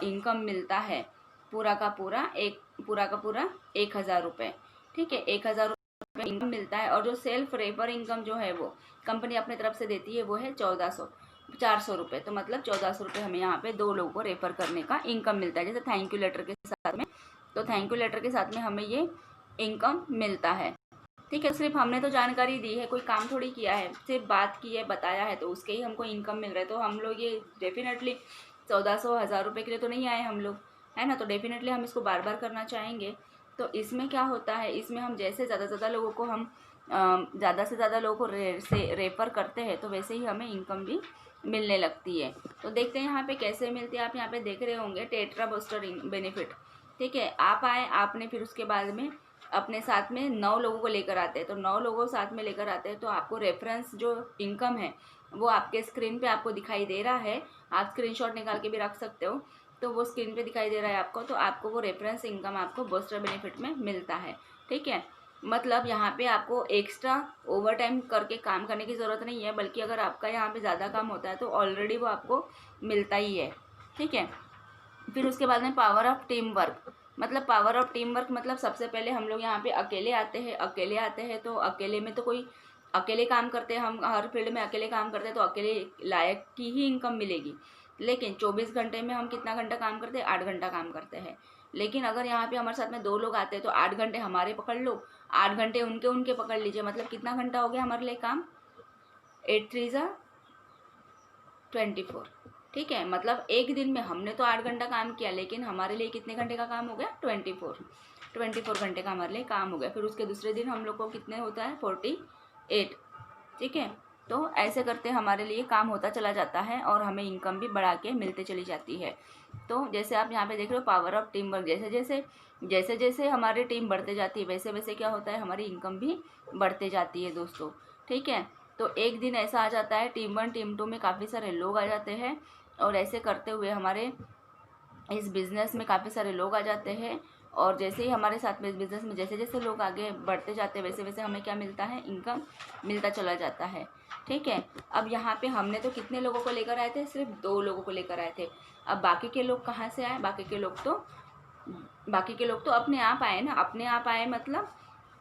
Speaker 1: इनकम मिलता है पूरा का पूरा 1,000 रुपये। ठीक है, 1,000 रुपये इनकम मिलता है। और जो सेल्फ रेफर इनकम जो है वो कंपनी अपने तरफ से देती है, वो है 400 रुपये। तो मतलब 1,400 रुपये हमें यहाँ पे 2 लोगों को रेफर करने का इनकम मिलता है, जैसे थैंक यू लेटर के साथ में। तो थैंक यू लेटर के साथ में हमें ये इनकम मिलता है। ठीक है, सिर्फ हमने तो जानकारी दी है, कोई काम थोड़ी किया है, सिर्फ बात की है, बताया है, तो उसके ही हमको इनकम मिल रहा है। तो हम लोग ये डेफिनेटली 1,400 रुपये के लिए तो नहीं आए हम लोग, है ना, तो डेफिनेटली हम इसको बार बार करना चाहेंगे। तो इसमें क्या होता है, इसमें हम जैसे ज़्यादा से ज़्यादा लोगों को हम ज़्यादा से ज़्यादा लोगों को रेफ़र करते हैं, तो वैसे ही हमें इनकम भी मिलने लगती है। तो देखते हैं यहाँ पे कैसे मिलती है। आप यहाँ पे देख रहे होंगे टेट्रा बूस्टर बेनिफिट। ठीक है, आप आए, आपने फिर उसके बाद में अपने साथ में 9 लोगों को लेकर आते हैं। तो 9 लोगों को साथ में लेकर आते हैं, तो आपको रेफरेंस जो इनकम है वो आपके स्क्रीन पे आपको दिखाई दे रहा है। आप स्क्रीनशॉट निकाल के भी रख सकते हो, तो वो स्क्रीन पे दिखाई दे रहा है आपको। तो आपको वो रेफरेंस इनकम आपको बूस्टर बेनिफिट में मिलता है। ठीक है, मतलब यहाँ पे आपको एक्स्ट्रा ओवर टाइम करके काम करने की ज़रूरत नहीं है, बल्कि अगर आपका यहाँ पे ज़्यादा काम होता है तो ऑलरेडी वो आपको मिलता ही है। ठीक है, फिर उसके बाद में पावर ऑफ टीम वर्क। मतलब पावर ऑफ टीम वर्क मतलब सबसे पहले हम लोग यहाँ पे अकेले आते हैं, तो अकेले में तो कोई अकेले काम करते हैं, हम हर फील्ड में अकेले काम करते हैं, तो अकेले लायक की ही इनकम मिलेगी। लेकिन 24 घंटे में हम कितना घंटा काम करते हैं, 8 घंटा काम करते हैं। लेकिन अगर यहाँ पे हमारे साथ में 2 लोग आते हैं तो 8 घंटे हमारे पकड़ लो, 8 घंटे उनके पकड़ लीजिए। मतलब कितना घंटा हो गया हमारे लिए काम, 8 3 ज़ा 24। ठीक है, मतलब एक दिन में हमने तो 8 घंटा काम किया, लेकिन हमारे लिए कितने घंटे का काम हो गया, 24 घंटे का हमारे लिए काम हो गया। फिर उसके दूसरे दिन हम लोग को कितने होता है, 48। ठीक है, तो ऐसे करते हमारे लिए काम होता चला जाता है और हमें इनकम भी बढ़ा के मिलते चली जाती है। तो जैसे आप यहाँ पे देख रहे हो पावर ऑफ टीम वर्क, जैसे जैसे हमारी टीम बढ़ते जाती है वैसे वैसे क्या होता है, हमारी इनकम भी बढ़ते जाती है दोस्तों। ठीक है, तो एक दिन ऐसा आ जाता है टीम 1 टीम 2 में काफ़ी सारे लोग आ जाते हैं, और ऐसे करते हुए हमारे इस बिज़नेस में काफ़ी सारे लोग आ जाते हैं, और जैसे ही हमारे साथ में इस बिज़नेस में जैसे जैसे लोग आगे बढ़ते जाते हैं वैसे वैसे हमें क्या मिलता है, इनकम मिलता चला जाता है। ठीक है, अब यहाँ पे हमने तो कितने लोगों को लेकर आए थे, सिर्फ 2 लोगों को लेकर आए थे। अब बाकी के लोग कहाँ से आए, बाकी के लोग तो अपने आप आए ना, अपने आप आए मतलब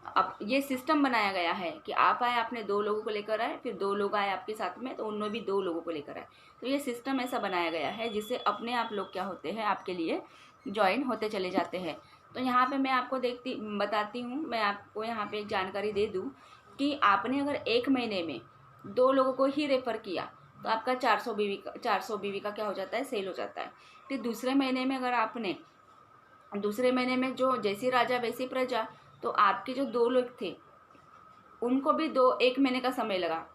Speaker 1: अब ये सिस्टम बनाया गया है कि आप आए, आपने 2 लोगों को लेकर आए, फिर 2 लोग आए आपके साथ में तो उनमें भी 2 लोगों को लेकर आए। तो ये सिस्टम ऐसा बनाया गया है जिससे अपने आप लोग क्या होते हैं, आपके लिए ज्वाइन होते चले जाते हैं। तो यहाँ पे मैं आपको बताती हूँ, मैं आपको यहाँ पे एक जानकारी दे दूँ कि आपने अगर 1 महीने में 2 लोगों को ही रेफ़र किया तो आपका 400 बीवी का क्या हो जाता है, सेल हो जाता है। फिर दूसरे महीने में अगर आपने दूसरे महीने में जो जैसी राजा वैसी प्रजा, तो आपके जो 2 लोग थे उनको भी 1 महीने का समय लगा,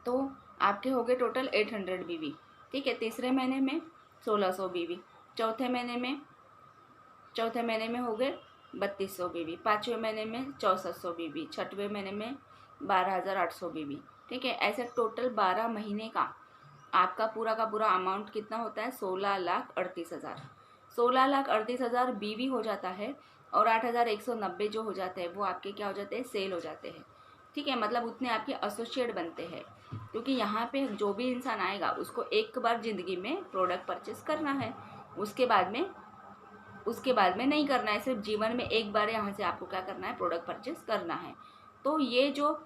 Speaker 1: तो आपके हो गए टोटल 800 बीवी। ठीक है, तीसरे महीने में 1600 बीवी, चौथे महीने में हो गए 3200 बीवी, 5वें महीने में 6400 बीवी, 6वें महीने में 12800 बीवी। ठीक है, ऐसे टोटल 12 महीने का आपका पूरा का पूरा अमाउंट कितना होता है, 16,38,000। 16,38,000 बीवी हो जाता है, और 8,190 जो हो जाते हैं वो आपके क्या हो जाते हैं, सेल हो जाते हैं। ठीक है, मतलब उतने आपके एसोसिएट बनते हैं, क्योंकि यहाँ पे जो भी इंसान आएगा उसको एक बार ज़िंदगी में प्रोडक्ट परचेस करना है, उसके बाद में नहीं करना है, सिर्फ जीवन में एक बार यहाँ से आपको क्या करना है, प्रोडक्ट परचेस करना है। तो ये जो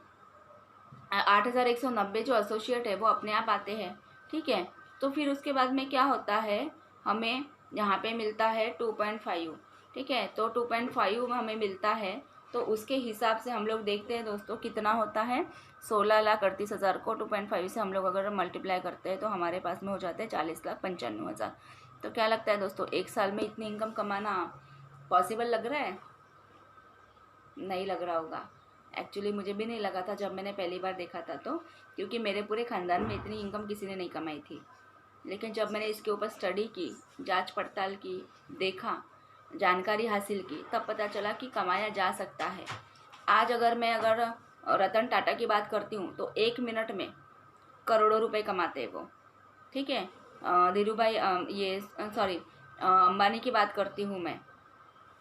Speaker 1: 8,190 जो एसोसिएट है वो अपने आप आते हैं। ठीक है, तो फिर उसके बाद में क्या होता है, हमें यहाँ पे मिलता है 2.5। ठीक है, तो 2.5 हमें मिलता है, तो उसके हिसाब से हम लोग देखते हैं दोस्तों कितना होता है, 16,38,000 को 2.5 से हम लोग अगर मल्टीप्लाई करते हैं तो हमारे पास में हो जाते हैं 40,95,000। तो क्या लगता है दोस्तों, 1 साल में इतनी इनकम कमाना पॉसिबल लग रहा है? नहीं लग रहा होगा। एक्चुअली मुझे भी नहीं लगा था जब मैंने पहली बार देखा था, तो क्योंकि मेरे पूरे ख़ानदान में इतनी इनकम किसी ने नहीं कमाई थी। लेकिन जब मैंने इसके ऊपर स्टडी की, जांच पड़ताल की, देखा, जानकारी हासिल की, तब पता चला कि कमाया जा सकता है। आज अगर रतन टाटा की बात करती हूँ तो 1 मिनट में करोड़ों रुपए कमाते हैं वो। ठीक है, धीरू भाई अंबानी की बात करती हूँ मैं,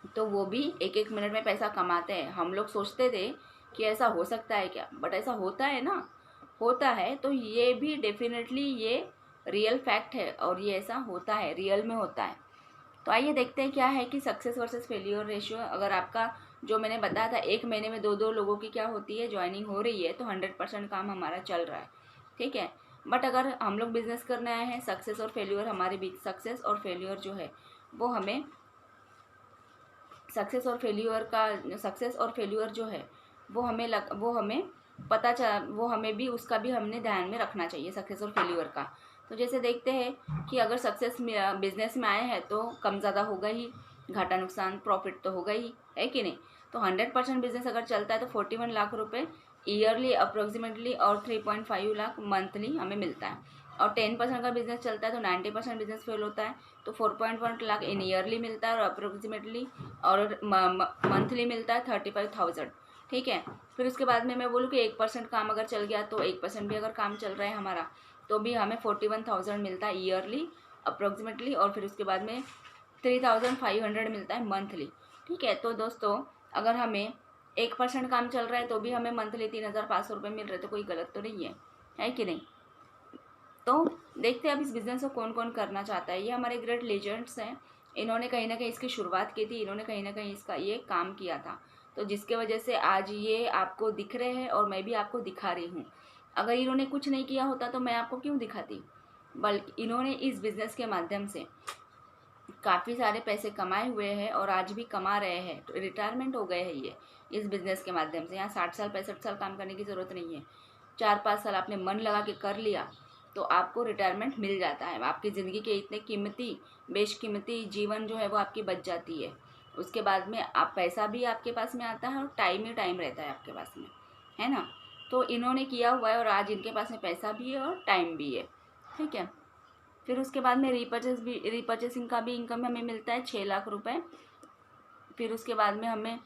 Speaker 1: तो वो भी 1-1 मिनट में पैसा कमाते हैं। हम लोग सोचते थे कि ऐसा हो सकता है क्या, बट ऐसा होता है ना, होता है। तो ये भी डेफिनेटली ये रियल फैक्ट है, और ये ऐसा होता है, रियल में होता है। तो आइए देखते हैं क्या है कि सक्सेस वर्सेस फेलियर रेशियो। अगर आपका जो मैंने बताया था 1 महीने में 2-2 लोगों की क्या होती है, ज्वाइनिंग हो रही है, तो 100% काम हमारा चल रहा है। ठीक है, बट अगर हम लोग बिजनेस करने आए हैं, सक्सेस और फेल्यूर हमारे बीच, सक्सेस और फेल्यूर जो है वो हमें सक्सेस और फेल्यूर जो है वो हमें भी उसका भी हमने ध्यान में रखना चाहिए, सक्सेस और फेल्यूर का। तो जैसे देखते हैं कि अगर सक्सेस में बिजनेस में आए हैं तो कम ज़्यादा होगा ही, घाटा नुकसान प्रॉफिट तो होगा ही, है कि नहीं। तो 100% बिजनेस अगर चलता है तो 41 लाख रुपए ईयरली अप्रोक्सीमेटली, और 3.5 लाख मंथली हमें मिलता है। और 10% का बिजनेस चलता है तो 90% बिजनेस फेल होता है, तो 4.1 लाख इन ईयरली मिलता है, और अप्रोक्सीमेटली और मंथली मिलता है 35,000। ठीक है, फिर उसके बाद में मैं बोलूँ कि 1% काम अगर चल गया, तो 1% भी अगर काम चल रहा है हमारा, तो भी हमें 41,000 मिलता है ईयरली अप्रोक्सीमेटली, और फिर उसके बाद में 3,500 मिलता है मंथली। ठीक है, तो दोस्तों अगर हमें 1% काम चल रहा है तो भी हमें मंथली 3,500 रुपये मिल रहे, तो कोई गलत तो नहीं है कि नहीं। तो देखते हैं अब इस बिज़नेस को कौन कौन करना चाहता है। ये हमारे ग्रेट लेजेंड्स हैं, इन्होंने कहीं ना कहीं इसकी शुरुआत की थी, इन्होंने कहीं ना कहीं इसका ये काम किया था, तो जिसके वजह से आज ये आपको दिख रहे हैं और मैं भी आपको दिखा रही हूँ। अगर इन्होंने कुछ नहीं किया होता तो मैं आपको क्यों दिखाती, बल्कि इन्होंने इस बिज़नेस के माध्यम से काफ़ी सारे पैसे कमाए हुए हैं और आज भी कमा रहे हैं। तो रिटायरमेंट हो गए हैं ये इस बिज़नेस के माध्यम से। यहाँ 60 साल 65 साल काम करने की ज़रूरत नहीं है, 4-5 साल आपने मन लगा के कर लिया तो आपको रिटायरमेंट मिल जाता है। आपकी ज़िंदगी के इतने कीमती बेशकीमती जीवन जो है वो आपकी बच जाती है। उसके बाद में आप पैसा भी आपके पास में आता है और टाइम ही टाइम रहता है आपके पास में, है ना। तो इन्होंने किया हुआ है और आज इनके पास में पैसा भी है और टाइम भी है। ठीक है, फिर उसके बाद में रीपर्चेसिंग का भी इनकम हमें मिलता है 6 लाख रुपए। फिर उसके बाद में हमें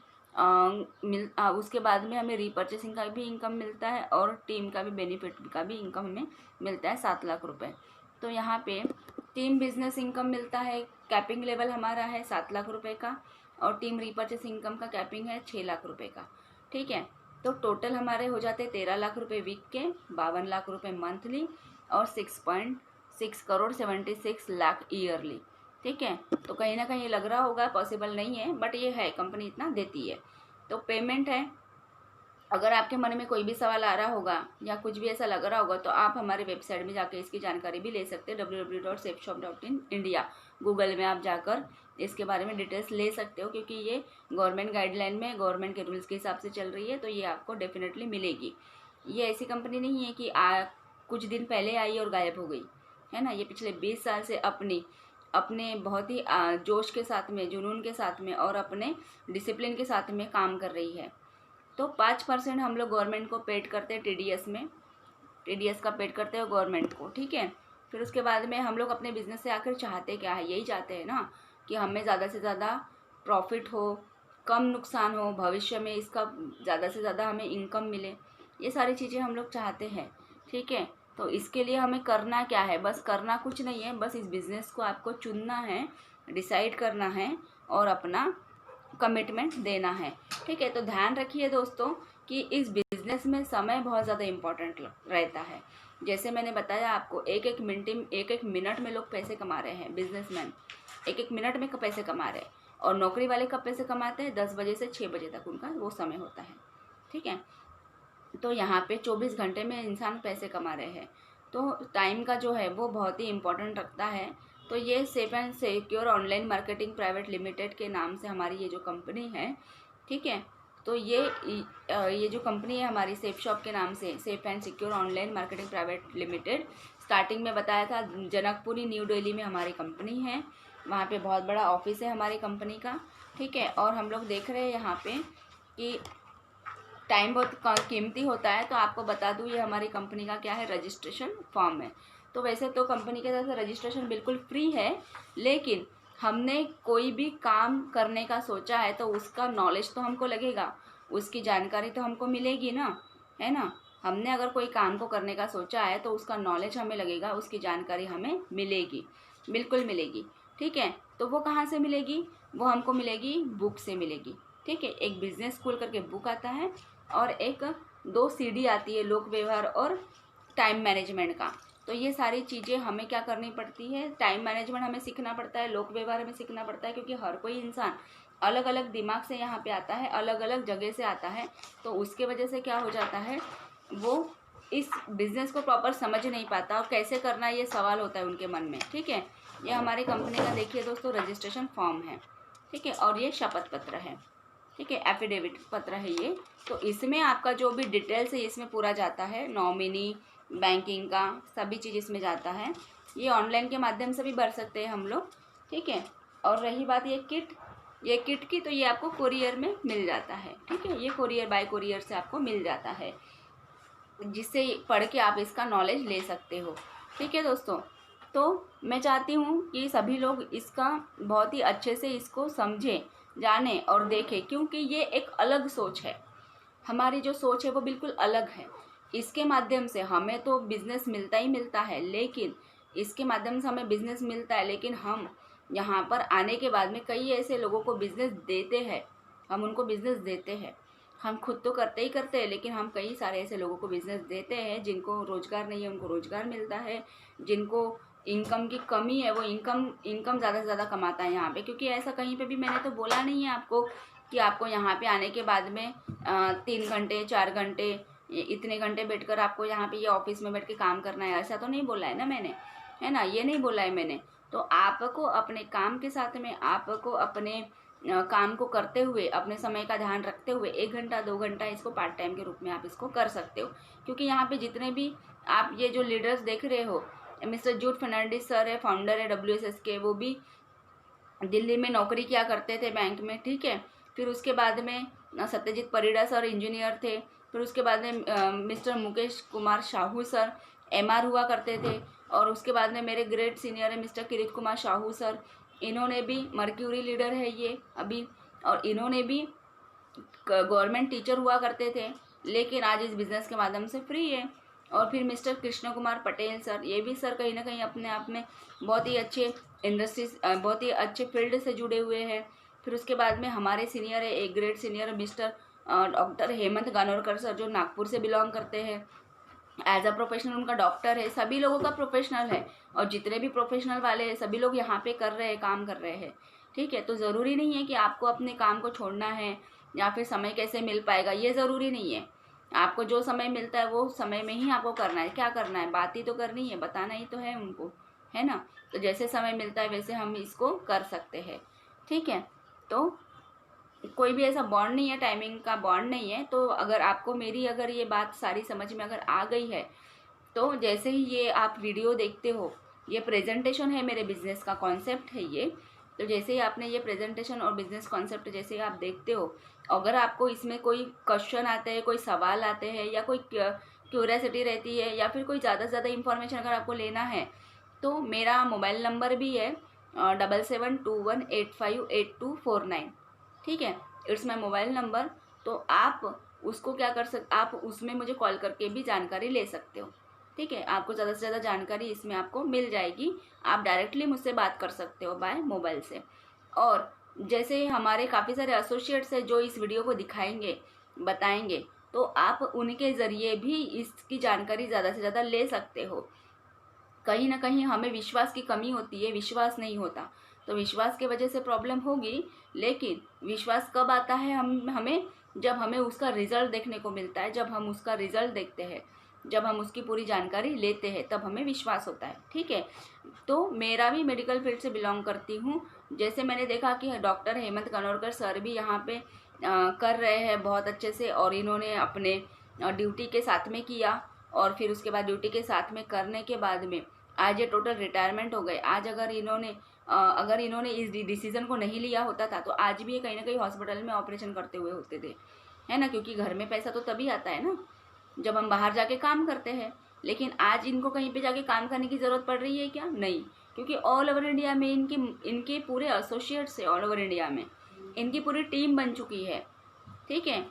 Speaker 1: हमें रीपर्चेसिंग का भी इनकम मिलता है और टीम का भी बेनिफिट का भी इनकम हमें मिलता है 7 लाख रुपए। तो यहाँ पे टीम बिजनेस इनकम मिलता है, कैपिंग लेवल हमारा है 7 लाख रुपए का, और टीम रीपर्चेस इनकम का कैपिंग है 6 लाख रुपए का। ठीक है, तो टोटल हमारे हो जाते 13 लाख रुपए वीक के, 52 लाख रुपए मंथली, और 6.6 करोड़ 76 लाख ईयरली। ठीक है, तो कहीं ना कहीं ये लग रहा होगा पॉसिबल नहीं है, बट ये है, कंपनी इतना देती है। तो पेमेंट है। अगर आपके मन में कोई भी सवाल आ रहा होगा या कुछ भी ऐसा लग रहा होगा तो आप हमारे वेबसाइट में जाकर इसकी जानकारी भी ले सकते हैं, www.safeshop.in इंडिया। गूगल में आप जाकर इसके बारे में डिटेल्स ले सकते हो, क्योंकि ये गवर्नमेंट गाइडलाइन में, गवर्नमेंट के रूल्स के हिसाब से चल रही है, तो ये आपको डेफिनेटली मिलेगी। ये ऐसी कंपनी नहीं है कि कुछ दिन पहले आई और गायब हो गई, है ना। ये पिछले 20 साल से अपने बहुत ही जोश के साथ में, जुनून के साथ में और अपने डिसिप्लिन के साथ में काम कर रही है। तो 5% हम लोग गवर्नमेंट को पेड करते हैं टीडीएस में, टीडीएस का पेड करते हैं गवर्नमेंट को। ठीक है, फिर उसके बाद में हम लोग अपने बिजनेस से आखिर चाहते क्या है, यही चाहते हैं ना कि हमें ज़्यादा से ज़्यादा प्रॉफिट हो, कम नुकसान हो, भविष्य में इसका ज़्यादा से ज़्यादा हमें इनकम मिले, ये सारी चीज़ें हम लोग चाहते हैं। ठीक है, तो इसके लिए हमें करना क्या है, बस करना कुछ नहीं है, बस इस बिज़नेस को आपको चुनना है, डिसाइड करना है और अपना कमिटमेंट देना है। ठीक है, तो ध्यान रखिए दोस्तों कि इस बिज़नेस में समय बहुत ज़्यादा इम्पॉर्टेंट रहता है। जैसे मैंने बताया आपको, एक एक मिनट में लोग पैसे कमा रहे हैं, बिजनेसमैन एक मिनट में पैसे कमा रहे हैं, और नौकरी वाले कब पैसे कमाते हैं, 10 बजे से 6 बजे तक उनका वो समय होता है। ठीक है, तो यहाँ पे 24 घंटे में इंसान पैसे कमा रहे हैं, तो टाइम का जो है वो बहुत ही इम्पोर्टेंट रखता है। तो ये safe and secure online marketing private limited के नाम से हमारी ये जो कंपनी है, ठीक है, तो ये जो कंपनी है हमारी सेफ शॉप के नाम से, safe and secure online marketing private limited, starting में बताया था जनकपुरी न्यू दिल्ली में हमारी कंपनी है, वहाँ पे बहुत बड़ा ऑफिस है हमारी कंपनी का। ठीक है, और हम लोग देख रहे हैं यहाँ पे कि टाइम बहुत कीमती होता है, तो आपको बता दूँ ये हमारी कंपनी का क्या है, रजिस्ट्रेशन फॉर्म है। तो वैसे तो कंपनी के तरफ से रजिस्ट्रेशन बिल्कुल फ्री है, लेकिन हमने कोई भी काम करने का सोचा है तो उसका नॉलेज तो हमको लगेगा, उसकी जानकारी तो हमको मिलेगी ना, है ना। हमने अगर कोई काम को करने का सोचा है तो उसका नॉलेज हमें लगेगा, उसकी जानकारी हमें मिलेगी, बिल्कुल मिलेगी। ठीक है, तो वो कहाँ से मिलेगी, वो हमको मिलेगी बुक से मिलेगी। ठीक है, एक बिजनेस स्कूल करके बुक आता है और एक 2 CD आती है, लोक व्यवहार और टाइम मैनेजमेंट का। तो ये सारी चीज़ें हमें क्या करनी पड़ती है, टाइम मैनेजमेंट हमें सीखना पड़ता है, लोक व्यवहार हमें सीखना पड़ता है, क्योंकि हर कोई इंसान अलग अलग दिमाग से यहाँ पे आता है, अलग अलग जगह से आता है, तो उसके वजह से क्या हो जाता है, वो इस बिज़नेस को प्रॉपर समझ नहीं पाता और कैसे करना ये सवाल होता है उनके मन में। ठीक है, ये हमारी कंपनी का देखिए दोस्तों रजिस्ट्रेशन फॉर्म है। ठीक है, और ये शपथ पत्र है। ठीक है, एफिडेविट पत्र है ये। तो इसमें आपका जो भी डिटेल्स है इसमें पूरा जाता है, नॉमिनी, बैंकिंग का सभी चीज़ इसमें जाता है। ये ऑनलाइन के माध्यम से भी भर सकते हैं हम लोग। ठीक है, और रही बात ये किट की, तो ये आपको कोरियर में मिल जाता है। ठीक है, ये कोरियर बाय कोरियर से आपको मिल जाता है, जिससे पढ़ के आप इसका नॉलेज ले सकते हो। ठीक है दोस्तों, तो मैं चाहती हूँ कि सभी लोग इसका बहुत ही अच्छे से इसको समझें, जाने और देखें, क्योंकि ये एक अलग सोच है। हमारी जो सोच है वो बिल्कुल अलग है। इसके माध्यम से हमें तो बिज़नेस मिलता ही मिलता है, लेकिन इसके माध्यम से हमें बिज़नेस मिलता है, लेकिन हम यहाँ पर आने के बाद में कई ऐसे लोगों को बिज़नेस देते हैं, हम उनको बिज़नेस देते हैं। हम खुद तो करते ही करते हैं, लेकिन हम कई सारे ऐसे लोगों को बिज़नेस देते हैं जिनको रोज़गार नहीं है, उनको रोज़गार मिलता है, जिनको इनकम की कमी है वो इनकम ज़्यादा से ज़्यादा कमाता है यहाँ पे। क्योंकि ऐसा कहीं पे भी मैंने तो बोला नहीं है आपको कि आपको यहाँ पे आने के बाद में 3 घंटे 4 घंटे इतने घंटे बैठकर आपको यहाँ पे ये ऑफिस में बैठ के काम करना है, ऐसा तो नहीं बोला है ना मैंने, है ना, ये नहीं बोला है मैंने। तो आपको अपने काम के साथ में, आपको अपने काम को करते हुए, अपने समय का ध्यान रखते हुए 1 घंटा 2 घंटा इसको पार्ट टाइम के रूप में आप इसको कर सकते हो। क्योंकि यहाँ पे जितने भी आप ये जो लीडर्स देख रहे हो, मिस्टर जूड फर्नांडिस सर है, फाउंडर है WSS के, वो भी दिल्ली में नौकरी किया करते थे बैंक में। ठीक है, फिर उसके बाद में सत्यजीत परिड़ा सर इंजीनियर थे, फिर उसके बाद में mister Mukesh Kumar Sahu sir MR हुआ करते थे, और उसके बाद में मेरे ग्रेट सीनियर है मिस्टर किरीट कुमार साहू सर, इन्होंने भी मर्क्यूरी लीडर है ये अभी, और इन्होंने भी गवर्नमेंट टीचर हुआ करते थे, लेकिन आज इस बिज़नेस के माध्यम से फ्री है। और फिर मिस्टर कृष्ण कुमार पटेल सर, ये भी सर कहीं ना कहीं अपने आप में बहुत ही अच्छे इंडस्ट्रीज, बहुत ही अच्छे फील्ड से जुड़े हुए हैं। फिर उसके बाद में हमारे सीनियर है, एक grade senior mister doctor Hemant Ganorkar sir, जो नागपुर से बिलोंग करते हैं। एज अ प्रोफेशनल उनका डॉक्टर है, सभी लोगों का प्रोफेशनल है, और जितने भी प्रोफेशनल वाले हैं सभी लोग यहाँ पे कर रहे हैं, काम कर रहे हैं। ठीक है, तो ज़रूरी नहीं है कि आपको अपने काम को छोड़ना है या फिर समय कैसे मिल पाएगा, ये ज़रूरी नहीं है। आपको जो समय मिलता है वो समय में ही आपको करना है। क्या करना है, बात ही तो करनी है, बताना ही तो है उनको, है ना। तो जैसे समय मिलता है वैसे हम इसको कर सकते हैं। ठीक है, तो कोई भी ऐसा बॉन्ड नहीं है, टाइमिंग का बॉन्ड नहीं है। तो अगर आपको मेरी अगर ये बात सारी समझ में अगर आ गई है, तो जैसे ही ये आप वीडियो देखते हो, ये प्रेजेंटेशन है, मेरे बिजनेस का कॉन्सेप्ट है ये। तो जैसे ही आपने ये प्रेजेंटेशन और बिजनेस कॉन्सेप्ट जैसे ही आप देखते हो, अगर आपको इसमें कोई क्वेश्चन आते हैं, कोई सवाल आते हैं, या कोई क्यूरियोसिटी रहती है, या फिर कोई ज़्यादा से ज़्यादा इंफॉर्मेशन अगर आपको लेना है, तो मेरा मोबाइल नंबर भी है 7721858249। ठीक है, इट्स माई मोबाइल नंबर। तो आप उसको क्या कर सकते, आप उसमें मुझे कॉल करके भी जानकारी ले सकते हो। ठीक है, आपको ज़्यादा से ज़्यादा जानकारी इसमें आपको मिल जाएगी। आप डायरेक्टली मुझसे बात कर सकते हो बाय मोबाइल से। और जैसे हमारे काफ़ी सारे एसोसिएट्स हैं जो इस वीडियो को दिखाएंगे, बताएंगे, तो आप उनके ज़रिए भी इसकी जानकारी ज़्यादा से ज़्यादा ले सकते हो। कहीं ना कहीं हमें विश्वास की कमी होती है, विश्वास नहीं होता, तो विश्वास की वजह से प्रॉब्लम होगी। लेकिन विश्वास कब आता है हमें जब हमें उसका रिजल्ट देखने को मिलता है, जब हम उसका रिजल्ट देखते हैं, जब हम उसकी पूरी जानकारी लेते हैं, तब हमें विश्वास होता है। ठीक है, तो मेरा भी मेडिकल फील्ड से बिलोंग करती हूँ। जैसे मैंने देखा कि डॉक्टर हेमंत गानोरकर सर भी यहाँ पे कर रहे हैं बहुत अच्छे से, और इन्होंने अपने ड्यूटी के साथ में किया, और फिर उसके बाद ड्यूटी के साथ में करने के बाद में आज ये टोटल रिटायरमेंट हो गए। आज अगर इन्होंने इस डिसीजन को नहीं लिया होता था, तो आज भी ये कहीं ना कहीं हॉस्पिटल में ऑपरेशन करते हुए होते थे, है ना। क्योंकि घर में पैसा तो तभी आता है ना जब हम बाहर जाके काम करते हैं। लेकिन आज इनको कहीं पे जाके काम करने की ज़रूरत पड़ रही है क्या? नहीं, क्योंकि ऑल ओवर इंडिया में इनके पूरे एसोसिएट्स है, ऑल ओवर इंडिया में इनकी पूरी टीम बन चुकी है। ठीक है,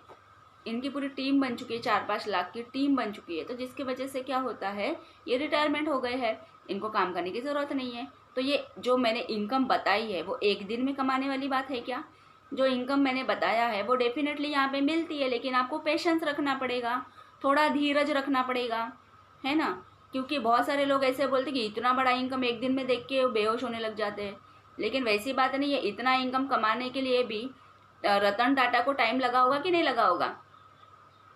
Speaker 1: इनकी पूरी टीम बन चुकी है, 4-5 लाख की टीम बन चुकी है। तो जिसकी वजह से क्या होता है, ये रिटायरमेंट हो गए हैं, इनको काम करने की ज़रूरत नहीं है। तो ये जो मैंने इनकम बताई है वो एक दिन में कमाने वाली बात है क्या? जो इनकम मैंने बताया है वो डेफिनेटली यहाँ पे मिलती है, लेकिन आपको पेशेंस रखना पड़ेगा, थोड़ा धीरज रखना पड़ेगा, है ना। क्योंकि बहुत सारे लोग ऐसे बोलते कि इतना बड़ा इनकम एक दिन में देख के बेहोश होने लग जाते हैं, लेकिन वैसी बात नहीं है। इतना इनकम कमाने के लिए भी रतन टाटा को टाइम लगा होगा कि नहीं लगा होगा?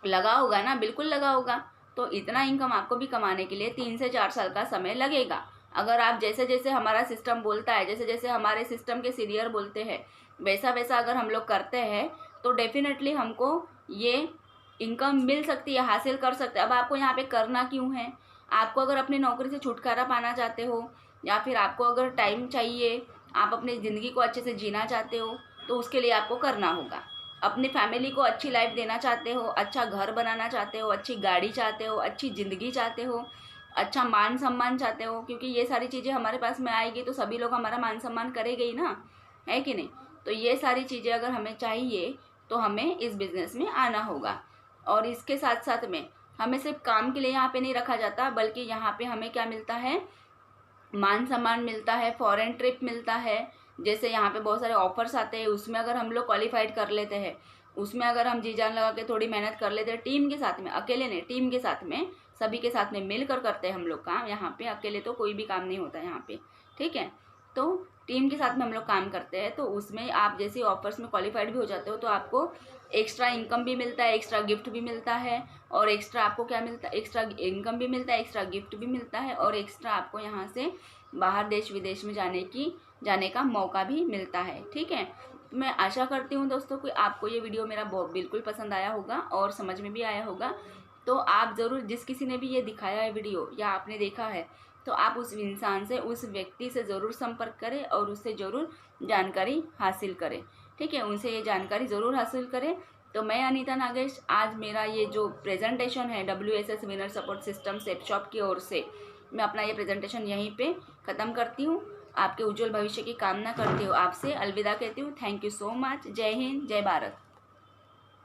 Speaker 1: लगा होगा ना, बिल्कुल लगा होगा। तो इतना इनकम आपको भी कमाने के लिए 3 से 4 साल का समय लगेगा। अगर आप जैसे जैसे हमारा सिस्टम बोलता है, जैसे जैसे हमारे सिस्टम के सीनियर बोलते हैं, वैसा वैसा अगर हम लोग करते हैं, तो डेफिनेटली हमको ये इनकम मिल सकती है, हासिल कर सकते हैं। अब आपको यहाँ पे करना क्यों है? आपको अगर अपनी नौकरी से छुटकारा पाना चाहते हो, या फिर आपको अगर टाइम चाहिए, आप अपनी ज़िंदगी को अच्छे से जीना चाहते हो, तो उसके लिए आपको करना होगा। अपनी फैमिली को अच्छी लाइफ देना चाहते हो, अच्छा घर बनाना चाहते हो, अच्छी गाड़ी चाहते हो, अच्छी ज़िंदगी चाहते हो, अच्छा मान सम्मान चाहते हो, क्योंकि ये सारी चीज़ें हमारे पास में आएगी तो सभी लोग हमारा मान सम्मान करेंगे ही ना, है कि नहीं। तो ये सारी चीज़ें अगर हमें चाहिए तो हमें इस बिज़नेस में आना होगा। और इसके साथ साथ में हमें सिर्फ काम के लिए यहाँ पे नहीं रखा जाता, बल्कि यहाँ पे हमें क्या मिलता है, मान सम्मान मिलता है, फॉरेन ट्रिप मिलता है। जैसे यहाँ पे बहुत सारे ऑफर्स आते हैं, उसमें अगर हम लोग क्वालिफाइड कर लेते हैं, उसमें अगर हम जी जान लगा के थोड़ी मेहनत कर लेते हैं टीम के साथ में, अकेले नहीं, टीम के साथ में, सभी के साथ में मिलकर करते हैं हम लोग काम। यहाँ पे अकेले तो कोई भी काम नहीं होता यहाँ पे, ठीक है। तो टीम के साथ में हम लोग काम करते हैं, तो उसमें आप जैसे ऑफर्स में क्वालिफाइड भी हो जाते हो, तो आपको एक्स्ट्रा इनकम भी मिलता है, एक्स्ट्रा गिफ्ट भी मिलता है, और एक्स्ट्रा आपको क्या मिलता है, एक्स्ट्रा इनकम भी मिलता है, एक्स्ट्रा गिफ्ट भी मिलता है, और एक्स्ट्रा आपको यहाँ से बाहर देश विदेश में जाने का मौका भी मिलता है। ठीक है, मैं आशा करती हूँ दोस्तों कि आपको ये वीडियो मेरा बिल्कुल पसंद आया होगा और समझ में भी आया होगा। तो आप ज़रूर, जिस किसी ने भी ये दिखाया है वीडियो या आपने देखा है, तो आप उस इंसान से, उस व्यक्ति से ज़रूर संपर्क करें और उससे ज़रूर जानकारी हासिल करें। ठीक है, उनसे ये जानकारी ज़रूर हासिल करें। तो मैं अनीता नागेश, आज मेरा ये जो प्रेजेंटेशन है WSS विनर सपोर्ट सिस्टम सेप शॉप की ओर से, मैं अपना ये प्रेजेंटेशन यहीं पे ख़त्म करती हूँ। आपके उज्जवल भविष्य की कामना करती हूँ, आपसे अलविदा कहती हूँ। Thank you so much. जय हिंद, जय भारत।